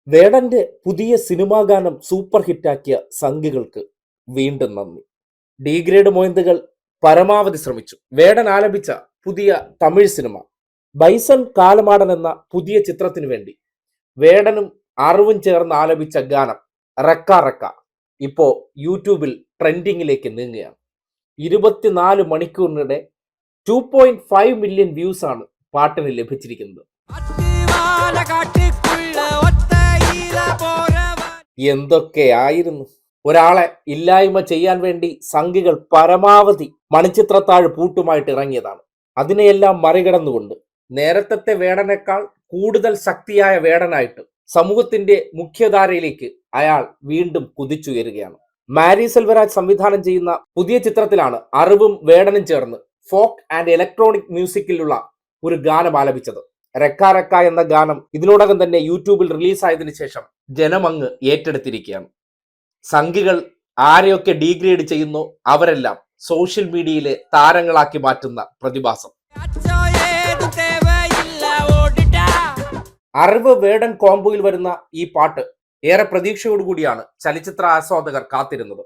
വേടന്റെ പുതിയ സിനിമാ ഗാനം സൂപ്പർ ഹിറ്റാക്കിയ സംഘികൾക്ക് വീണ്ടും നന്ദി. ഡിഗ്രേഡ് മൊയന്തുകൾ പരമാവധി ശ്രമിച്ചു. വേടൻ ആലപിച്ച പുതിയ തമിഴ് സിനിമ ബൈസൺ കാലമാടൻ എന്ന പുതിയ ചിത്രത്തിനു വേണ്ടി വേടനും അറിവും ചേർന്ന് ആലപിച്ച ഗാനം റക്ക റക്ക ഇപ്പോ യൂട്യൂബിൽ ട്രെൻഡിങ്ങിലേക്ക് നീങ്ങുകയാണ്. 24 മണിക്കൂറിനിടെ 2.5 മില്യൺ വ്യൂസ് ആണ് പാട്ടിന് ലഭിച്ചിരിക്കുന്നത്. എന്തൊക്കെയായിരുന്നു! ഒരാളെ ഇല്ലായ്മ ചെയ്യാൻ വേണ്ടി സംഘികൾ പരമാവധി മണിച്ചിത്രത്താഴ് പൂട്ടുമായിട്ട് ഇറങ്ങിയതാണ്. അതിനെയെല്ലാം മറികടന്നുകൊണ്ട് നേരത്തെ വേടനേക്കാൾ കൂടുതൽ ശക്തിയായ വേടനായിട്ട് സമൂഹത്തിന്റെ മുഖ്യധാരയിലേക്ക് അയാൾ വീണ്ടും കുതിച്ചുയരുകയാണ്. മാരി സെൽവരാജ് സംവിധാനം ചെയ്യുന്ന പുതിയ ചിത്രത്തിലാണ് അറിവും വേടനും ചേർന്ന് ഫോക്ക് ആൻഡ് ഇലക്ട്രോണിക് മ്യൂസിക്കിലുള്ള ഒരു ഗാനം ആലപിച്ചത്. റക്ക റക്ക എന്ന ഗാനം ഇതിനോടകം തന്നെ യൂട്യൂബിൽ റിലീസായതിനു ശേഷം ജനമങ്ങ് ഏറ്റെടുത്തിരിക്കുകയാണ്. സംഘികൾ ആരെയൊക്കെ ഡീഗ്രേഡ് ചെയ്യുന്നു അവരെല്ലാം സോഷ്യൽ മീഡിയയിലെ താരങ്ങളാക്കി മാറ്റുന്ന പ്രതിഭാസം. അറിവ് വേടൻ കോംബോയിൽ വരുന്ന ഈ പാട്ട് ഏറെ പ്രതീക്ഷയോടുകൂടിയാണ് ചലച്ചിത്ര ആസ്വാദകർ കാത്തിരുന്നത്.